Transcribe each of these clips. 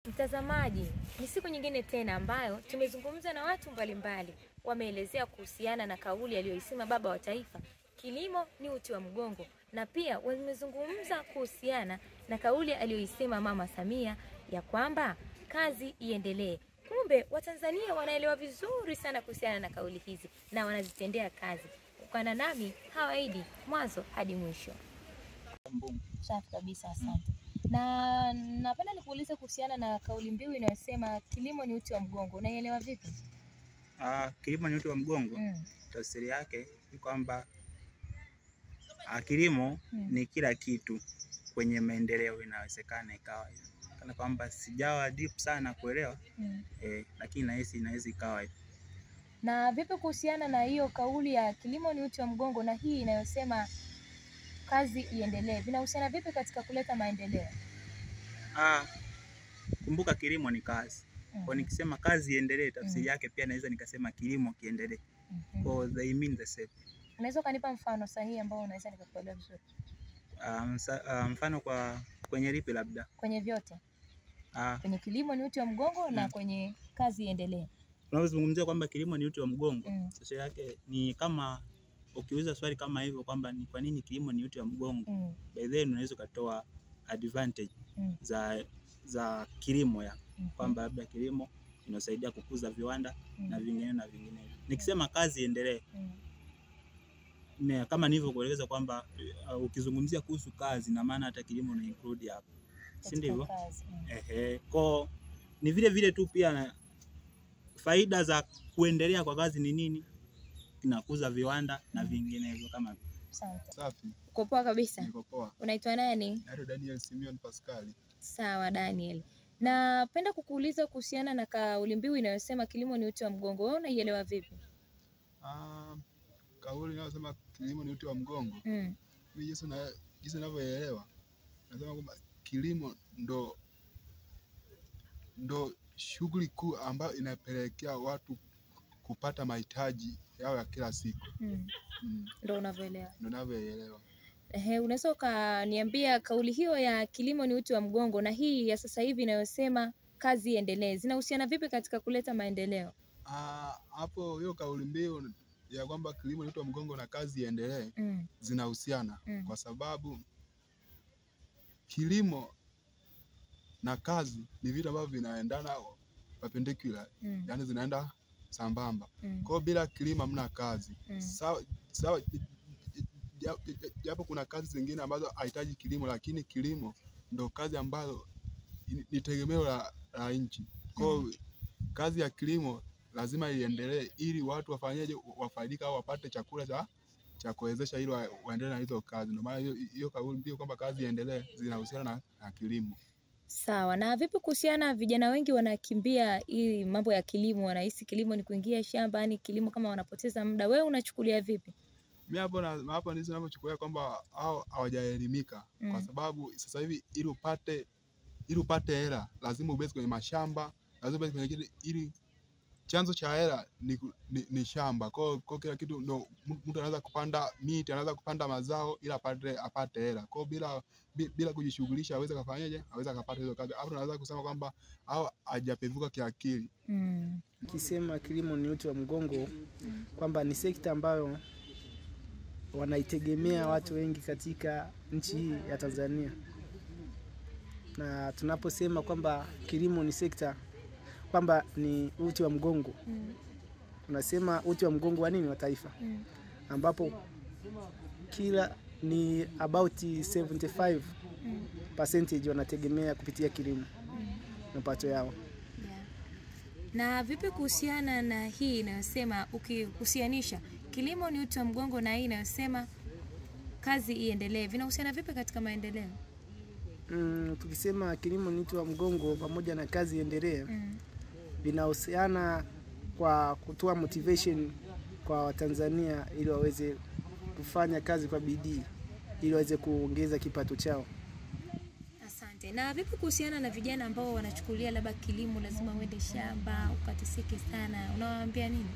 Mtazamaji, ni siku nyingine tena ambayo tumezungumza na watu mbalimbali. Wameelezea kuhusiana na kauli aliyoisema baba wa taifa, kilimo ni uti wa mgongo, na pia wamezungumza kuhusiana na kauli aliyoisema Mama Samia ya kwamba kazi iendelee. Kumbe Watanzania wanaelewa vizuri sana kuhusiana na kauli hizi na wanazitendea kazi. Ukana nami Hawaidi mwanzo hadi mwisho. Safi kabisa, asante. Na napenda nikuulize kuhusiana na kauli mbiu inayosema kilimo ni uti wa mgongo. Unaielewa vipi? Kilimo ni uti wa mgongo. Tafsiri yake ni kwamba kilimo ni kila kitu kwenye maendeleo, inawezekana ikawa hivyo. Kana kwamba sijawa deep sana kuelewa, lakini nahisi inaweza ikawa hivyo. Na vipi kuhusiana na hiyo kauli ya kilimo ni uti wa mgongo na hii inayosema kazi iendelee? Vinahusiana vipi katika kuleta maendeleo? Kumbuka kilimo ni kazi. Kwa nikisema kazi iendelee, tafsiri yake pia naweza nikasema kilimo kiendelee. Kwa they mean the same. Unaweza kanipa mfano sahihi ambao unaweza nikakuelewa vizuri? Mfano kwenye lipi labda? Kwenye vyote. Kwenye kilimo ni uti wa mgongo na kwenye kazi iendelee. Unapozungumzia kwamba kilimo ni uti wa mgongo, tafsiri yake ni kama ukiuliza swali kama hivyo kwamba ni kwa nini kilimo ni uti wa mgongo, by then unaweza kutoa advantage za kilimo ya kwamba labda kilimo inasaidia kukuza viwanda na vingine na vingine. Nikisema kazi iendelee, kama nilivyokueleza kwamba ukizungumzia kuhusu kazi na maana hata kilimo na include hapo. Si ndivyo? Kwa ni vile vile tu pia na faida za kuendelea kwa kazi ni nini? Inakuza viwanda na vingine hivyo kama. Safi. Uko poa kabisa? Niko poa. Unaitwa nani? Naitwa Daniel Simeon Pascal. Sawa Daniel. Napenda kukuuliza kuhusiana na kauli mbiu inayosema kilimo ni uti wa mgongo. Wewe unaielewa vipi? Kauli inayosema kilimo ni uti wa mgongo. Mimi jinsi ninavyoelewa, nasema kwamba kilimo ndo shughuli kuu ambayo inapelekea watu kupata mahitaji yao ya kila siku. Ndio unavyoelewa? Ndio ninavyoelewa. Unaweza ukaniambia kauli hiyo ya kilimo ni uti wa mgongo na hii ya sasa hivi inayosema kazi iendelee zinahusiana vipi katika kuleta maendeleo? Hapo hiyo kauli mbiu ya kwamba kilimo ni uti wa mgongo na kazi iendelee zinahusiana kwa sababu kilimo na kazi ni vitu ambavyo vinaendana perpendicular, yani zinaenda sambamba. Kwa hiyo bila kilimo hamna kazi. Sawa, japo kuna kazi zingine ambazo hahitaji kilimo, lakini kilimo ndo kazi ambayo ni tegemeo la nchi. Kwa hiyo kazi ya kilimo lazima iendelee ili watu wafanyaje, wafaidika au wapate chakula cha kuwezesha ili waendelee na hizo kazi. Ndio maana hiyo kauli mbiu kwamba kazi iendelee zinahusiana na kilimo. Sawa. Na vipi kuhusiana, vijana wengi wanakimbia hii mambo ya kilimo, wanahisi kilimo ni kuingia shamba, yani kilimo kama wanapoteza muda. Wewe unachukulia vipi? Mimi hapo ndizo ninavyochukulia kwamba hao hawajaelimika, kwa sababu sasa hivi ili upate hela lazima ubeze kwenye mashamba, lazima ubeze kwenye kitu, ili chanzo cha hela ni shamba. Kwa kila kitu ndo mtu anaweza kupanda miti, anaweza kupanda mazao ili apate hela. Kwa bila kujishughulisha aweza kufanyaje? Aweza kupata hizo kazi. Hapo tunaweza kusema kwamba hao hajapevuka kiakili. Kisema kilimo ni uti wa mgongo, kwamba ni sekta ambayo wanaitegemea watu wengi katika nchi hii ya Tanzania. Na tunaposema kwamba kilimo ni sekta, kwamba ni uti wa mgongo, tunasema uti wa mgongo wa nini? Wa taifa, ambapo kila ni about 75% wanategemea kupitia kilimo mapato yao. Na vipi kuhusiana na hii inayosema, ukihusianisha kilimo ni uti wa mgongo na hii inayosema kazi iendelee, vinahusiana vipi katika maendeleo? Tukisema kilimo ni uti wa mgongo pamoja na kazi iendelee, vinahusiana kwa kutoa motivation kwa Watanzania ili waweze kufanya kazi kwa bidii ili waweze kuongeza kipato chao. Asante. Na vipi kuhusiana na vijana ambao wanachukulia labda kilimo lazima uende shamba, ukateseke sana, unawaambia nini?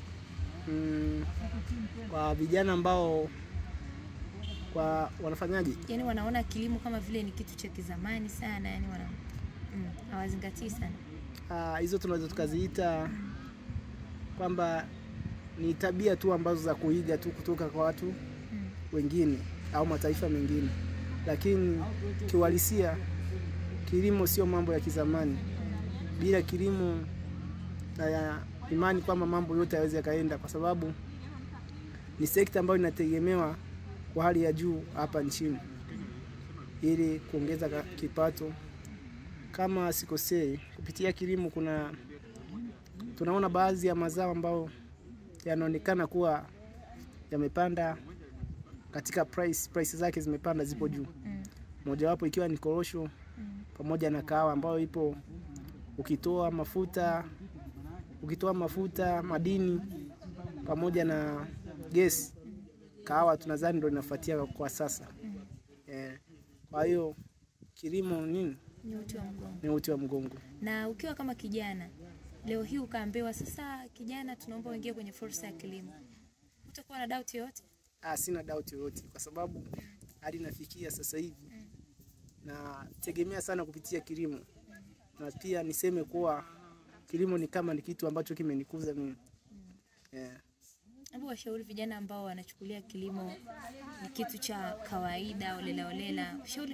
Kwa vijana ambao wanafanyaje? Yaani wanaona kilimo kama vile ni kitu cha kizamani sana, yani Hawazingatii sana. Hizo tunaweza tukaziita kwamba ni tabia tu ambazo za kuiga tu kutoka kwa watu wengine au mataifa mengine, lakini kiuhalisia kilimo sio mambo ya kizamani. Bila kilimo na imani kwamba mambo yote yaweze kaenda, kwa sababu ni sekta ambayo inategemewa kwa hali ya juu hapa nchini ili kuongeza kipato. Kama sikosei, kupitia kilimo tunaona baadhi ya mazao ambayo yanaonekana kuwa yamepanda katika price zake zimepanda, zipo juu. Mojawapo ikiwa ni korosho pamoja na kahawa ambayo ipo, ukitoa mafuta, madini pamoja na gesi, kahawa tunadhani ndio inafuatia kwa sasa. Kwa hiyo kilimo ni uti wa mgongo. Na ukiwa kama kijana leo hii ukaambiwa sasa, kijana, tunaomba uingie kwenye fursa ya kilimo, utakuwa na doubt yoyote? Sina doubt yoyote, kwa sababu hadi nafikia sasa hivi na tegemea sana kupitia kilimo. Na pia niseme kuwa kilimo ni kama ni kitu ambacho kimenikuza mimi. Hebu washauri vijana ambao wanachukulia kilimo ni kitu cha kawaida, olela, washauri